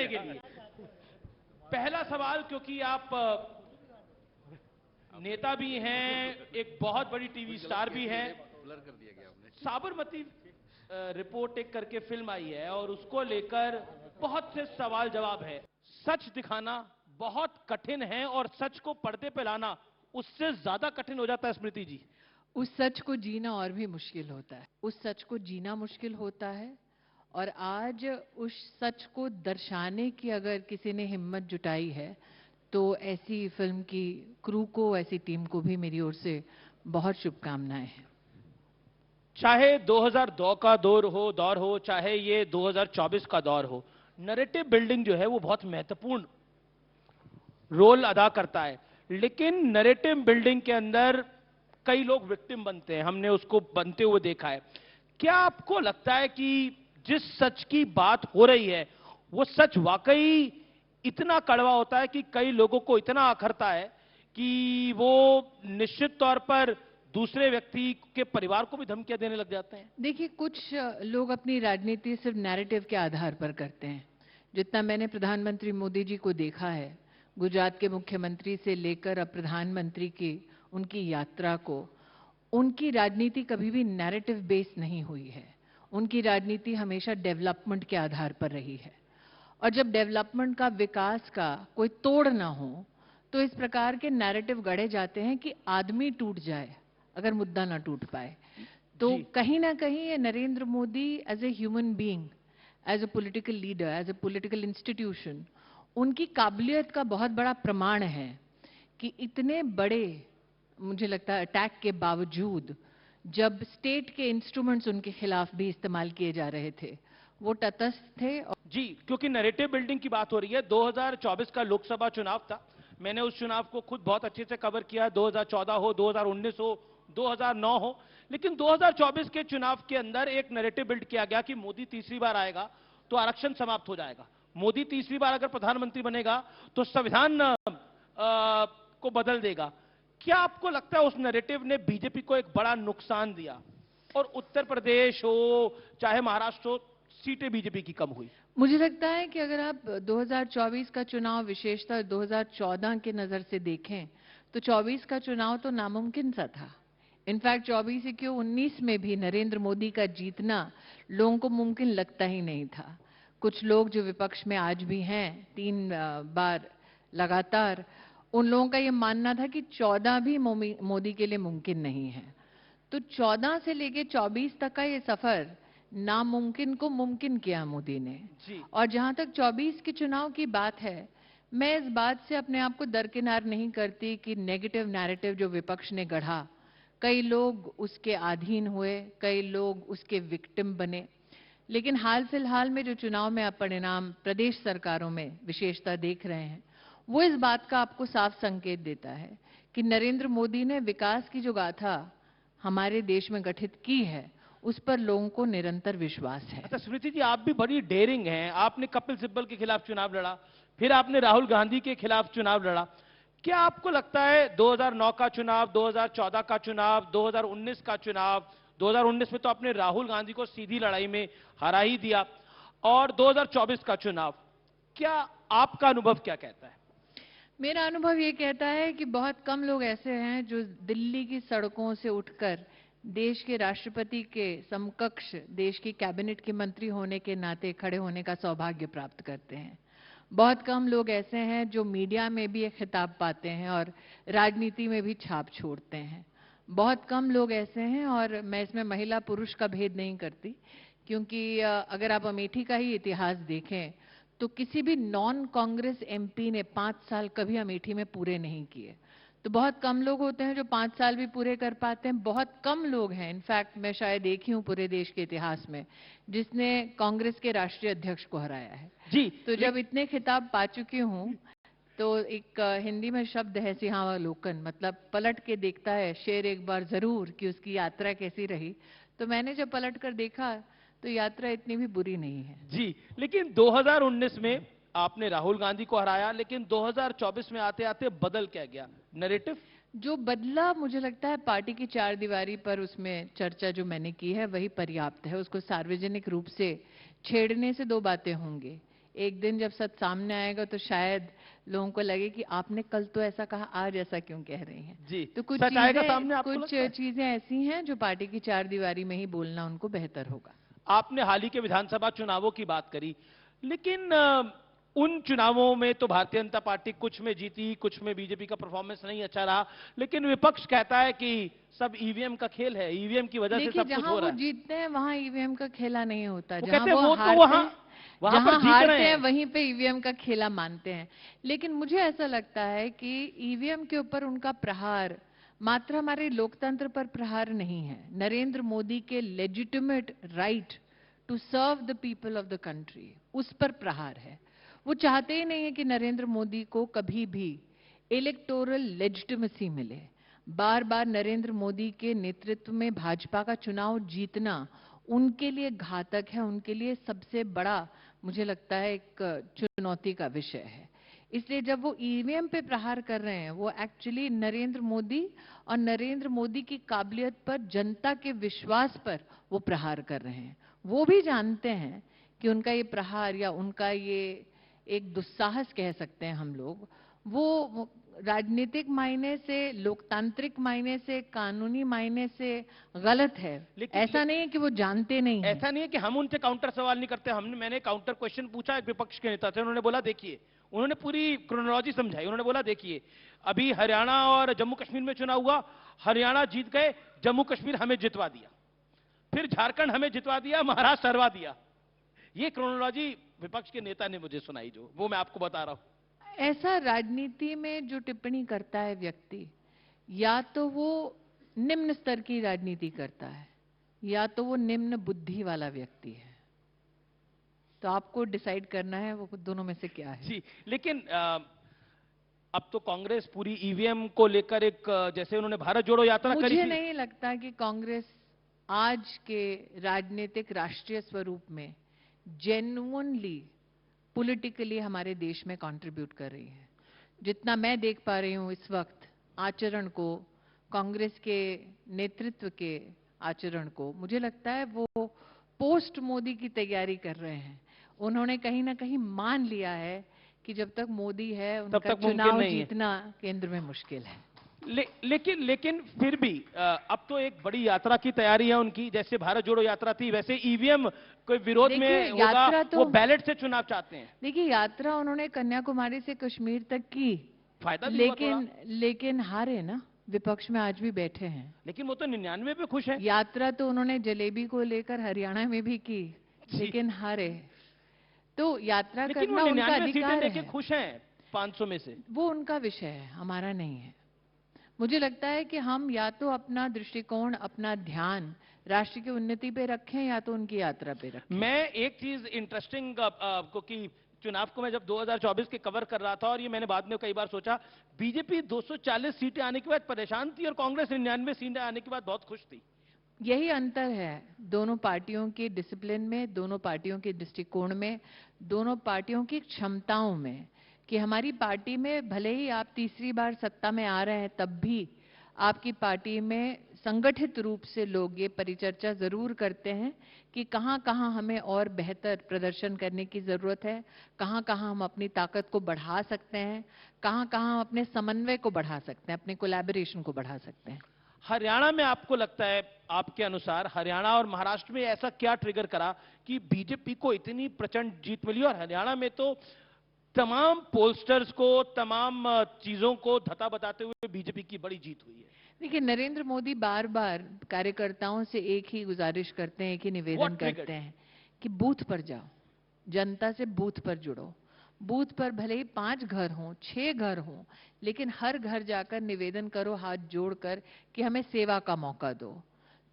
के लिए। पहला सवाल, क्योंकि आप नेता भी हैं, एक बहुत बड़ी टीवी स्टार भी हैं। साबरमती रिपोर्ट एक करके फिल्म आई है और उसको लेकर बहुत से सवाल जवाब है। सच दिखाना बहुत कठिन है और सच को पर्दे पे लाना उससे ज्यादा कठिन हो जाता है स्मृति जी। उस सच को जीना और भी मुश्किल होता है, उस सच को जीना मुश्किल होता है। और आज उस सच को दर्शाने की अगर किसी ने हिम्मत जुटाई है तो ऐसी फिल्म की क्रू को, ऐसी टीम को भी मेरी ओर से बहुत शुभकामनाएं हैं। चाहे 2002 का दौर हो, चाहे ये 2024 का दौर हो, नैरेटिव बिल्डिंग जो है वो बहुत महत्वपूर्ण रोल अदा करता है। लेकिन नैरेटिव बिल्डिंग के अंदर कई लोग विक्टिम बनते हैं, हमने उसको बनते हुए देखा है। क्या आपको लगता है कि जिस सच की बात हो रही है वो सच वाकई इतना कड़वा होता है कि कई लोगों को इतना आखरता है कि वो निश्चित तौर पर दूसरे व्यक्ति के परिवार को भी धमकियां देने लग जाते हैं? देखिए, कुछ लोग अपनी राजनीति सिर्फ नैरेटिव के आधार पर करते हैं। जितना मैंने प्रधानमंत्री मोदी जी को देखा है, गुजरात के मुख्यमंत्री से लेकर अब प्रधानमंत्री की उनकी यात्रा को, उनकी राजनीति कभी भी नैरेटिव बेस नहीं हुई है। उनकी राजनीति हमेशा डेवलपमेंट के आधार पर रही है। और जब डेवलपमेंट का, विकास का कोई तोड़ ना हो तो इस प्रकार के नैरेटिव गढ़े जाते हैं कि आदमी टूट जाए अगर मुद्दा ना टूट पाए। तो कहीं ना कहीं ये Narendra Modi as a human being, as a political leader, as a political institution, उनकी काबिलियत का बहुत बड़ा प्रमाण है कि इतने बड़े, मुझे लगता है, अटैक के बावजूद जब स्टेट के इंस्ट्रूमेंट्स उनके खिलाफ भी इस्तेमाल किए जा रहे थे, वो तटस्थ थे। जी, क्योंकि नैरेटिव बिल्डिंग की बात हो रही है। 2024 का लोकसभा चुनाव था, मैंने उस चुनाव को खुद बहुत अच्छे से कवर किया। 2014 हो, 2019 हो, 2009 हो, लेकिन 2024 के चुनाव के अंदर एक नैरेटिव बिल्ड किया गया कि मोदी तीसरी बार आएगा तो आरक्षण समाप्त हो जाएगा। मोदी तीसरी बार अगर प्रधानमंत्री बनेगा तो संविधान को बदल देगा। क्या आपको लगता है उस नैरेटिव ने बीजेपी को एक बड़ा नुकसान दिया और उत्तर प्रदेश हो चाहे महाराष्ट्र हो, सीटें बीजेपी की कम हुई? मुझे लगता है कि अगर आप 2024 का चुनाव विशेषतः 2014 के नजर से देखें तो 24 का चुनाव तो नामुमकिन सा था। इनफैक्ट 24 ही क्यों, 19 में भी नरेंद्र मोदी का जीतना लोगों को मुमकिन लगता ही नहीं था। कुछ लोग जो विपक्ष में आज भी हैं, 3 बार लगातार, उन लोगों का ये मानना था कि 14 भी मोदी के लिए मुमकिन नहीं है। तो 14 से लेके 24 तक का ये सफर नामुमकिन को मुमकिन किया मोदी ने। और जहां तक 24 के चुनाव की बात है, मैं इस बात से अपने आप को दरकिनार नहीं करती कि नेगेटिव नैरेटिव जो विपक्ष ने गढ़ा, कई लोग उसके अधीन हुए, कई लोग उसके विक्टिम बने। लेकिन हाल फिलहाल में जो चुनाव में आप परिणाम प्रदेश सरकारों में विशेषता देख रहे हैं, वो इस बात का आपको साफ संकेत देता है कि नरेंद्र मोदी ने विकास की जो गाथा हमारे देश में गठित की है, उस पर लोगों को निरंतर विश्वास है। अच्छा स्मृति जी, आप भी बड़ी डेयरिंग हैं। आपने कपिल सिब्बल के खिलाफ चुनाव लड़ा, फिर आपने राहुल गांधी के खिलाफ चुनाव लड़ा। क्या आपको लगता है 2009 का चुनाव, 2014 का चुनाव, 2019 का चुनाव, 2019 में तो आपने राहुल गांधी को सीधी लड़ाई में हरा ही दिया, और 2024 का चुनाव, क्या आपका अनुभव क्या कहता है? मेरा अनुभव ये कहता है कि बहुत कम लोग ऐसे हैं जो दिल्ली की सड़कों से उठकर देश के राष्ट्रपति के समकक्ष, देश की कैबिनेट के मंत्री होने के नाते खड़े होने का सौभाग्य प्राप्त करते हैं। बहुत कम लोग ऐसे हैं जो मीडिया में भी एक खिताब पाते हैं और राजनीति में भी छाप छोड़ते हैं। बहुत कम लोग ऐसे हैं, और मैं इसमें महिला पुरुष का भेद नहीं करती, क्योंकि अगर आप अमेठी का ही इतिहास देखें तो किसी भी नॉन कांग्रेस एमपी ने 5 साल कभी अमेठी में पूरे नहीं किए। तो बहुत कम लोग होते हैं जो 5 साल भी पूरे कर पाते हैं। बहुत कम लोग हैं, इनफैक्ट मैं शायद एक ही हूं पूरे देश के इतिहास में जिसने कांग्रेस के राष्ट्रीय अध्यक्ष को हराया है। जी, तो जब इतने खिताब पा चुकी हूं तो एक हिंदी में शब्द है सिंहावलोकन, मतलब पलट के देखता है शेर एक बार जरूर कि उसकी यात्रा कैसी रही। तो मैंने जब पलट कर देखा तो यात्रा इतनी भी बुरी नहीं है। जी, लेकिन 2019 में आपने राहुल गांधी को हराया, लेकिन 2024 में आते आते बदल क्या गया नैरेटिव? जो बदला, मुझे लगता है पार्टी की 4 दीवारी पर उसमें चर्चा जो मैंने की है वही पर्याप्त है। उसको सार्वजनिक रूप से छेड़ने से 2 बातें होंगी। एक दिन जब सच सामने आएगा तो शायद लोगों को लगे कि आपने कल तो ऐसा कहा, आज ऐसा क्यों कह रही हैं। जी, तो कुछ सच आएगा चीजें सामने, आपको लगता है? चीजें ऐसी हैं जो पार्टी की चार दीवारी में ही बोलना उनको बेहतर होगा। आपने हाल ही के विधानसभा चुनावों की बात करी, लेकिन उन चुनावों में तो भारतीय जनता पार्टी कुछ में जीती, कुछ में बीजेपी का परफॉर्मेंस नहीं अच्छा रहा, लेकिन विपक्ष कहता है कि सब ईवीएम का खेल है, ईवीएम की वजह से देखिए, सब कुछ जहां हो रहा वो है। जीतते हैं वहां ईवीएम का खेला नहीं होता, वो जहां कहते हैं वो वो तो हारते वहां हैं, वहां पर जहां जीत हारते रहे हैं हैं। वहीं पे ईवीएम का खेला मानते हैं। लेकिन मुझे ऐसा लगता है कि ईवीएम के ऊपर उनका प्रहार मात्र हमारे लोकतंत्र पर प्रहार नहीं है, नरेंद्र मोदी के legitimate right to serve the people of the country, उस पर प्रहार है। वो चाहते ही नहीं है कि नरेंद्र मोदी को कभी भी इलेक्टोरल लेजिटिमेसी मिले। बार बार नरेंद्र मोदी के नेतृत्व में भाजपा का चुनाव जीतना उनके लिए घातक है, उनके लिए सबसे बड़ा मुझे लगता है एक चुनौती का विषय है। इसलिए जब वो ईवीएम पे प्रहार कर रहे हैं, वो एक्चुअली नरेंद्र मोदी और नरेंद्र मोदी की काबिलियत पर, जनता के विश्वास पर वो प्रहार कर रहे हैं। वो भी जानते हैं कि उनका ये प्रहार या उनका ये एक दुस्साहस कह सकते हैं हम लोग, वो राजनीतिक मायने से, लोकतांत्रिक मायने से, कानूनी मायने से गलत है। ऐसा नहीं है कि वो जानते नहीं हैं। ऐसा नहीं है कि हम उनसे काउंटर सवाल नहीं करते, मैंने काउंटर क्वेश्चन पूछा एक विपक्ष के नेता से, उन्होंने बोला देखिए, उन्होंने पूरी क्रोनोलॉजी समझाई, उन्होंने बोला देखिए, अभी हरियाणा और जम्मू कश्मीर में चुनाव हुआ, हरियाणा जीत गए, जम्मू कश्मीर हमें जितवा दिया, फिर झारखंड हमें जितवा दिया, महाराष्ट्र हरवा दिया। ये क्रोनोलॉजी विपक्ष के नेता ने मुझे सुनाई, जो वो मैं आपको बता रहा हूं। ऐसा राजनीति में जो टिप्पणी करता है व्यक्ति, या तो वो निम्न स्तर की राजनीति करता है या तो वो निम्न बुद्धि वाला व्यक्ति है। तो आपको डिसाइड करना है वो दोनों में से क्या है। जी, लेकिन अब तो कांग्रेस पूरी ईवीएम को लेकर एक जैसे उन्होंने भारत जोड़ो यात्रा करी मुझे थी। नहीं लगता कि कांग्रेस आज के राजनीतिक राष्ट्रीय स्वरूप में जेन्युइनली पॉलिटिकली हमारे देश में कंट्रीब्यूट कर रही है। जितना मैं देख पा रही हूं इस वक्त आचरण को, कांग्रेस के नेतृत्व के आचरण को, मुझे लगता है वो पोस्ट मोदी की तैयारी कर रहे हैं। उन्होंने कहीं ना कहीं मान लिया है कि जब तक मोदी है उनका तक मुमकिन चुनाव नहीं है। जीतना केंद्र में मुश्किल है। लेकिन फिर भी अब तो एक बड़ी यात्रा की तैयारी है उनकी, जैसे भारत जोड़ो यात्रा थी, वैसे ईवीएम कोई विरोध में देखिए, होगा, यात्रा तो वो बैलेट से चुनाव चाहते हैं। देखिए, यात्रा उन्होंने कन्याकुमारी से कश्मीर तक की, फायदा भी हुआ थोड़ा। लेकिन हारे ना, विपक्ष में आज भी बैठे हैं। लेकिन वो तो 99 पे खुश है। यात्रा तो उन्होंने जलेबी को लेकर हरियाणा में भी की, लेकिन हारे। तो यात्रा लेकिन वो करना उनका 99 सीटें अधिकार लेके है, खुश हैं 500 में से। वो उनका विषय है, हमारा नहीं है। मुझे लगता है कि हम या तो अपना दृष्टिकोण, अपना ध्यान राष्ट्र की उन्नति पे रखें या तो उनकी यात्रा पे रखें। मैं एक चीज इंटरेस्टिंग कि चुनाव को मैं जब 2024 के कवर कर रहा था, और ये मैंने बाद में कई बार सोचा, बीजेपी 240 सीटें आने के बाद परेशान थी और कांग्रेस 99 सीटें आने के बाद बहुत खुश थी। यही अंतर है दोनों पार्टियों के डिसिप्लिन में, दोनों पार्टियों के दृष्टिकोण में, दोनों पार्टियों की क्षमताओं में, कि हमारी पार्टी में भले ही आप तीसरी बार सत्ता में आ रहे हैं, तब भी आपकी पार्टी में संगठित रूप से लोग ये परिचर्चा जरूर करते हैं कि कहां कहां हमें और बेहतर प्रदर्शन करने की जरूरत है, कहां कहां हम अपनी ताकत को बढ़ा सकते हैं, कहां कहां हम अपने समन्वय को बढ़ा सकते हैं, अपने कोलैबोरेशन को बढ़ा सकते हैं। हरियाणा में आपको लगता है, आपके अनुसार हरियाणा और महाराष्ट्र में ऐसा क्या ट्रिगर करा कि बीजेपी को इतनी प्रचंड जीत मिली? और हरियाणा में तो तमाम पोलस्टर्स को, तमाम चीजों को धता बताते हुए बीजेपी की बड़ी जीत हुई है। देखिए, नरेंद्र मोदी बार बार कार्यकर्ताओं से एक ही गुजारिश करते हैं, एक ही निवेदन करते हैं कि बूथ पर जाओ, जनता से बूथ पर जुड़ो। बूथ पर भले ही 5 घर हों, 6 घर हों, लेकिन हर घर जाकर निवेदन करो हाथ जोड़कर कि हमें सेवा का मौका दो।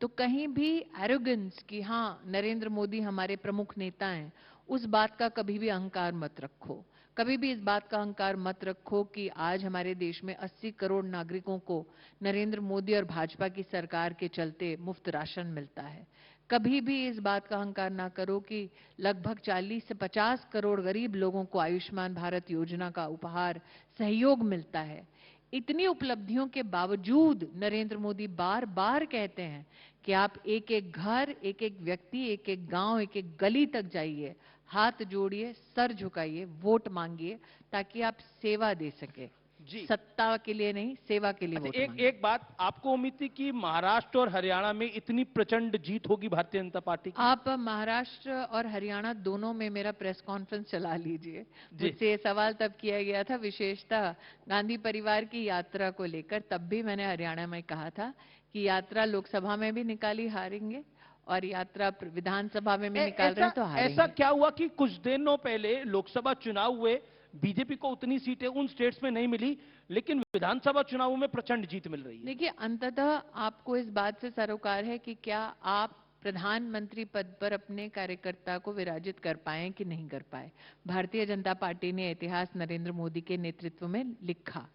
तो कहीं भी एरोगेंस कि हाँ नरेंद्र मोदी हमारे प्रमुख नेता हैं, उस बात का कभी भी अहंकार मत रखो। कभी भी इस बात का अहंकार मत रखो कि आज हमारे देश में 80 करोड़ नागरिकों को नरेंद्र मोदी और भाजपा की सरकार के चलते मुफ्त राशन मिलता है। कभी भी इस बात का अहंकार ना करो कि लगभग 40 से 50 करोड़ गरीब लोगों को आयुष्मान भारत योजना का उपहार सहयोग मिलता है। इतनी उपलब्धियों के बावजूद नरेंद्र मोदी बार बार कहते हैं कि आप एक एक घर, एक एक व्यक्ति, एक एक गांव, एक एक गली तक जाइए, हाथ जोड़िए, सर झुकाइए, वोट मांगिए, ताकि आप सेवा दे सके। जी। सत्ता के लिए नहीं, सेवा के लिए अच्छा, वोट एक मांगिए। एक बात, आपको उम्मीद थी कि महाराष्ट्र और हरियाणा में इतनी प्रचंड जीत होगी भारतीय जनता पार्टी की? आप महाराष्ट्र और हरियाणा दोनों में मेरा प्रेस कॉन्फ्रेंस चला लीजिए। जी। मुझसे ये सवाल तब किया गया था, विशेषतः गांधी परिवार की यात्रा को लेकर। तब भी मैंने हरियाणा में कहा था कि यात्रा लोकसभा में भी निकाली हारेंगे, और यात्रा विधानसभा में भी निकाल रहे ऐसा हैं तो ऐसा हारेंगे। क्या हुआ कि कुछ दिनों पहले लोकसभा चुनाव हुए, बीजेपी को उतनी सीटें उन स्टेट्स में नहीं मिली, लेकिन विधानसभा चुनावों में प्रचंड जीत मिल रही है? देखिए, अंततः आपको इस बात से सरोकार है कि क्या आप प्रधानमंत्री पद पर अपने कार्यकर्ता को विराजित कर पाए कि नहीं कर पाए। भारतीय जनता पार्टी ने इतिहास नरेंद्र मोदी के नेतृत्व में लिखा।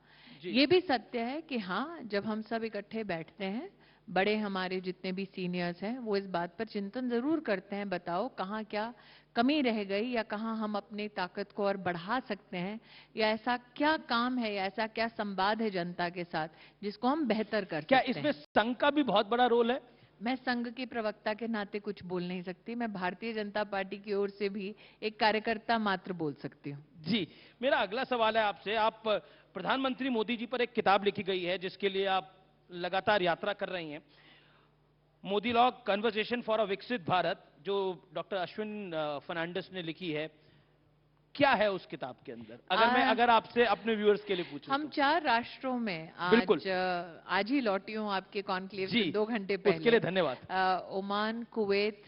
जी। ये भी सत्य है कि हाँ, जब हम सब इकट्ठे बैठते हैं, बड़े हमारे जितने भी सीनियर्स हैं, वो इस बात पर चिंतन जरूर करते हैं, बताओ कहाँ क्या कमी रह गई, या कहाँ हम अपनी ताकत को और बढ़ा सकते हैं, या ऐसा क्या काम है, या ऐसा क्या संवाद है जनता के साथ जिसको हम बेहतर कर क्या सकते इसमें हैं। संघ का भी बहुत बड़ा रोल है? मैं संघ की प्रवक्ता के नाते कुछ बोल नहीं सकती, मैं भारतीय जनता पार्टी की ओर से भी एक कार्यकर्ता मात्र बोल सकती हूँ। जी। मेरा अगला सवाल है आपसे। आप प्रधानमंत्री मोदी जी पर एक किताब लिखी गई है जिसके लिए आप लगातार यात्रा कर रही हैं, Modi law conversation for a विकसित भारत, जो डॉक्टर अश्विन फर्नांडिस ने लिखी है। क्या है उस किताब के अंदर, अगर आपसे अपने व्यूअर्स के लिए पूछूं हम तो? 4 राष्ट्रों में बिल्कुल। आज ही लौटी हूँ आपके कॉन्क्लेव जी, से 2 घंटे उसके पहले। लिए धन्यवाद। ओमान, कुवैत,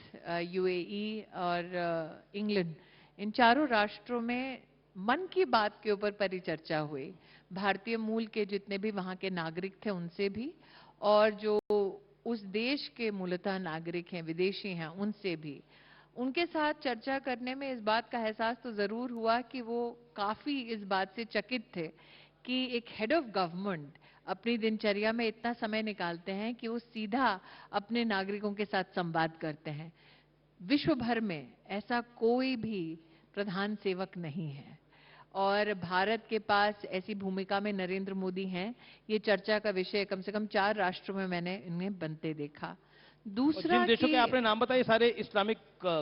यूएई और इंग्लैंड, इन चारों राष्ट्रों में मन की बात के ऊपर परिचर्चा हुई। भारतीय मूल के जितने भी वहाँ के नागरिक थे उनसे भी, और जो उस देश के मूलतः नागरिक हैं, विदेशी हैं, उनसे भी। उनके साथ चर्चा करने में इस बात का एहसास तो जरूर हुआ कि वो काफी इस बात से चकित थे कि एक हेड ऑफ गवर्नमेंट अपनी दिनचर्या में इतना समय निकालते हैं कि वो सीधा अपने नागरिकों के साथ संवाद करते हैं। विश्व भर में ऐसा कोई भी प्रधान सेवक नहीं है, और भारत के पास ऐसी भूमिका में नरेंद्र मोदी हैं। ये चर्चा का विषय कम से कम 4 राष्ट्रों में मैंने इन्हें बनते देखा। और दूसरा जिन देशों कि के आपने नाम बताए सारे इस्लामिक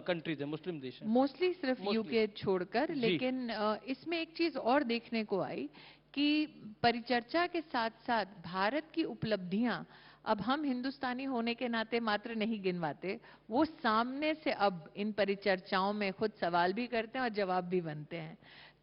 कंट्रीज हैं, मुस्लिम देश हैं। मोस्टली सिर्फ Mostly। यूके छोड़कर, जी। लेकिन इसमें एक चीज और देखने को आई कि परिचर्चा के साथ साथ भारत की उपलब्धियां अब हम हिंदुस्तानी होने के नाते मात्र नहीं गिनवाते, वो सामने से अब इन परिचर्चाओं में खुद सवाल भी करते हैं और जवाब भी बनते हैं।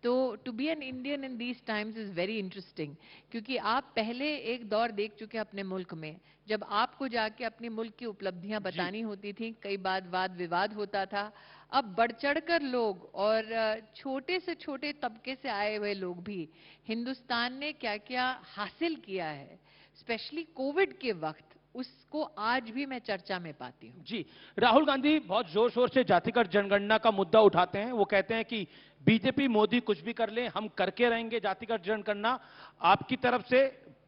तो to be an Indian in these times is very interesting, क्योंकि आप पहले एक दौर देख चुके हैं अपने मुल्क में, जब आपको जाके अपने मुल्क की उपलब्धियां बतानी होती थी, कई बार वाद विवाद होता था। अब बढ़ चढ़कर लोग, और छोटे से छोटे तबके से आए हुए लोग भी, हिंदुस्तान ने क्या क्या हासिल किया है, स्पेशली कोविड के वक्त, उसको आज भी मैं चर्चा में पाती हूँ। जी। राहुल गांधी बहुत जोर शोर से जातिगत जनगणना का मुद्दा उठाते हैं। वो कहते हैं कि बीजेपी मोदी कुछ भी कर ले, हम करके रहेंगे जातिगत जनगणना। आपकी तरफ से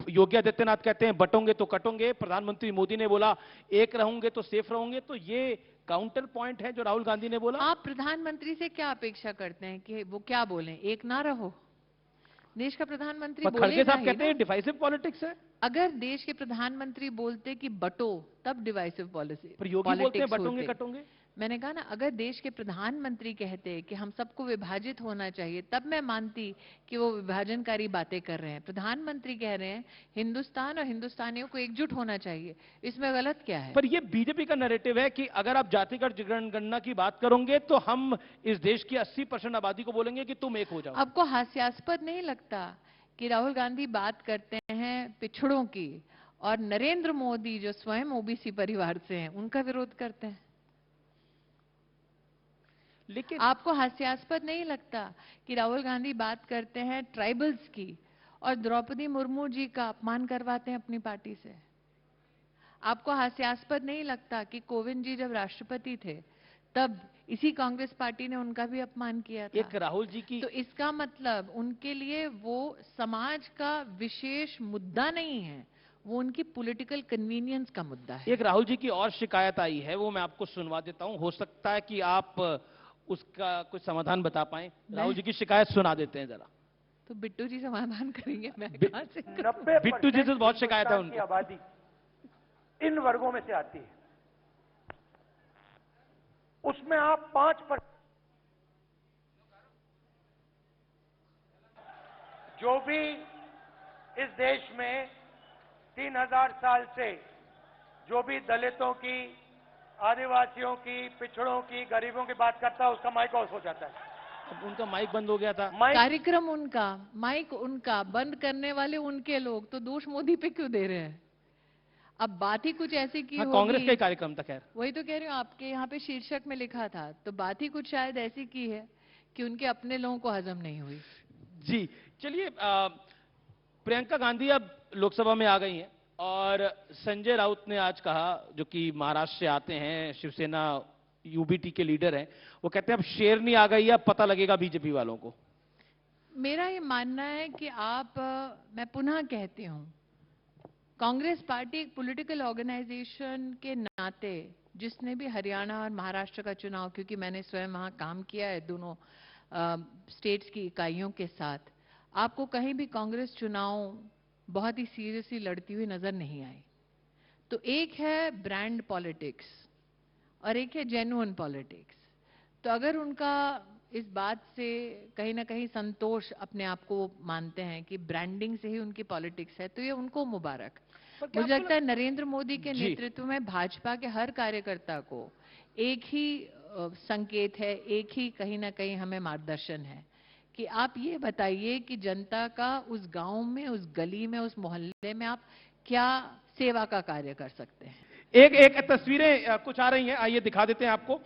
योगी आदित्यनाथ कहते हैं बटोंगे तो कटोंगे, प्रधानमंत्री मोदी ने बोला एक रहूंगे तो सेफ रहूंगे। तो ये काउंटर पॉइंट है जो राहुल गांधी ने बोला। आप प्रधानमंत्री से क्या अपेक्षा करते हैं कि वो क्या बोलें, एक ना रहो? देश का प्रधानमंत्री पर खड़गे बोलेगा साहब ही कहते ना। हैं डिवाइसिव पॉलिटिक्स है। अगर देश के प्रधानमंत्री बोलते कि बटो, तब डिवाइसिव पॉलिसी पर योगी बोलते हैं पॉलिटिक्स बटोंगे होते। कटोंगे। मैंने कहा ना, अगर देश के प्रधानमंत्री कहते कि हम सबको विभाजित होना चाहिए, तब मैं मानती कि वो विभाजनकारी बातें कर रहे हैं। प्रधानमंत्री कह रहे हैं हिंदुस्तान और हिंदुस्तानियों को एकजुट होना चाहिए, इसमें गलत क्या है? पर ये बीजेपी का नैरेटिव है कि अगर आप जातिगत जनगणना की बात करोगे तो हम इस देश की 80% आबादी को बोलेंगे कि तुम एक हो जाओ। आपको हास्यास्पद नहीं लगता कि राहुल गांधी बात करते हैं पिछड़ों की, और नरेंद्र मोदी जो स्वयं ओबीसी परिवार से हैं, उनका विरोध करते हैं? लेकिन आपको हास्यास्पद नहीं लगता कि राहुल गांधी बात करते हैं ट्राइबल्स की, और द्रौपदी मुर्मू जी का अपमान करवाते हैं अपनी पार्टी से? आपको हास्यास्पद नहीं लगता कि कोविंद जी जब राष्ट्रपति थे, तब इसी कांग्रेस पार्टी ने उनका भी अपमान किया था? एक राहुल जी की तो इसका मतलब उनके लिए वो समाज का विशेष मुद्दा नहीं है, वो उनकी पॉलिटिकल कन्वीनियंस का मुद्दा है। एक राहुल जी की और शिकायत आई है, वो मैं आपको सुनवा देता हूं। हो सकता है कि आप उसका कुछ समाधान बता पाएं। राहुल जी की शिकायत सुना देते हैं जरा। तो बिट्टू जी समाधान करेंगे, मैं बि- कहां से करूं? 90% बिट्टू जी से बहुत शिकायत है हिंदुस्तान की उनको। आबादी इन वर्गों में से आती है। उसमें आप 5% जो भी इस देश में 3000 साल से जो भी दलितों की, आदिवासियों की, पिछड़ों की, गरीबों की बात करता है, उसका माइक ऑफ हो जाता है। अब उनका माइक बंद हो गया था। माइक कार्यक्रम उनका, माइक उनका, बंद करने वाले उनके लोग, तो दोष मोदी पे क्यों दे रहे हैं? अब बात ही कुछ ऐसी की हाँ, होगी। कांग्रेस का ही कार्यक्रम था खैर। वही तो कह रही हूँ, आपके यहाँ पे शीर्षक में लिखा था, तो बात ही कुछ शायद ऐसी की है कि उनके अपने लोगों को हजम नहीं हुई। जी चलिए, प्रियंका गांधी अब लोकसभा में आ गई हैं और संजय राउत ने आज कहा, जो कि महाराष्ट्र से आते हैं, शिवसेना यूबीटी के लीडर हैं, वो कहते हैं अब शेरनी आ गई है, अब पता लगेगा बीजेपी वालों को। मेरा ये मानना है कि मैं पुनः कहती हूँ, कांग्रेस पार्टी एक पॉलिटिकल ऑर्गेनाइजेशन के नाते, जिसने भी हरियाणा और महाराष्ट्र का चुनाव, क्योंकि मैंने स्वयं वहां काम किया है दोनों स्टेट्स की इकाइयों के साथ, आपको कहीं भी कांग्रेस चुनाव बहुत ही सीरियसली लड़ती हुई नजर नहीं आई। तो एक है ब्रांड पॉलिटिक्स और एक है जेन्युइन पॉलिटिक्स। तो अगर उनका इस बात से कहीं ना कहीं संतोष अपने आप को मानते हैं कि ब्रांडिंग से ही उनकी पॉलिटिक्स है, तो ये उनको मुबारक। मुझे लगता है नरेंद्र मोदी के नेतृत्व में भाजपा के हर कार्यकर्ता को एक ही संकेत है, एक ही कहीं ना कहीं हमें मार्गदर्शन है कि आप ये बताइए कि जनता का उस गांव में, उस गली में, उस मोहल्ले में आप क्या सेवा का कार्य कर सकते हैं। एक एक तस्वीरें कुछ आ रही हैं, आइए दिखा देते हैं आपको।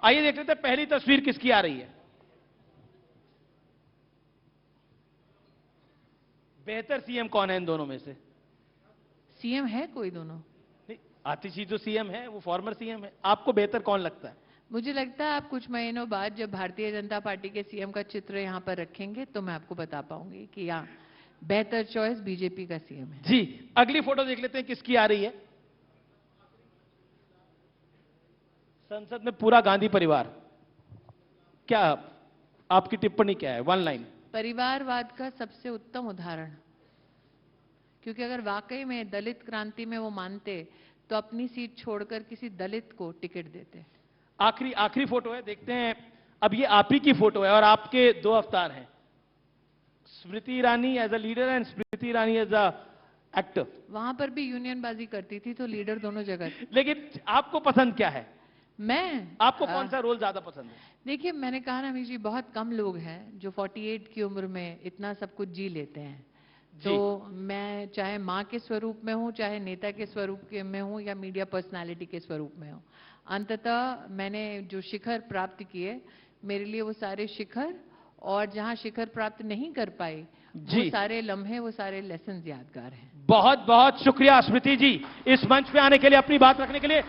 आइए देख लेते हैं पहली तस्वीर किसकी आ रही है। बेहतर सीएम कौन है इन दोनों में से? सीएम है कोई दोनों? नहीं, आतिशी जो सीएम है वो फॉर्मर सीएम है, आपको बेहतर कौन लगता है? मुझे लगता है आप कुछ महीनों बाद जब भारतीय जनता पार्टी के सीएम का चित्र यहां पर रखेंगे तो मैं आपको बता पाऊंगी कि यहाँ बेहतर चॉइस बीजेपी का सीएम है। जी, अगली फोटो देख लेते हैं किसकी आ रही है। संसद में पूरा गांधी परिवार, क्या आपकी टिप्पणी क्या है? One line. परिवारवाद का सबसे उत्तम उदाहरण, क्योंकि अगर वाकई में दलित क्रांति में वो मानते तो अपनी सीट छोड़कर किसी दलित को टिकट देते। आखिरी फोटो है, देखते हैं। अब ये आप ही की फोटो है और आपके दो अवतार हैं, Smriti Irani as a leader and Smriti Irani as a actor. वहां पर भी यूनियन बाजी करती थी, तो लीडर दोनों जगह। लेकिन आपको पसंद क्या है? आपको कौन सा रोल ज्यादा पसंद है? देखिए, मैंने कहा ना अमीश जी, बहुत कम लोग हैं जो 48 की उम्र में इतना सब कुछ जी लेते हैं। तो मैं चाहे माँ के स्वरूप में हूँ, चाहे नेता के स्वरूप में हूँ, या मीडिया पर्सनालिटी के स्वरूप में हूँ, अंततः मैंने जो शिखर प्राप्त किए, मेरे लिए वो सारे शिखर, और जहाँ शिखर प्राप्त नहीं कर पाई वो सारे लम्हे, वो सारे लेसन यादगार हैं। बहुत बहुत शुक्रिया स्मृति जी, इस मंच पे आने के लिए, अपनी बात रखने के लिए।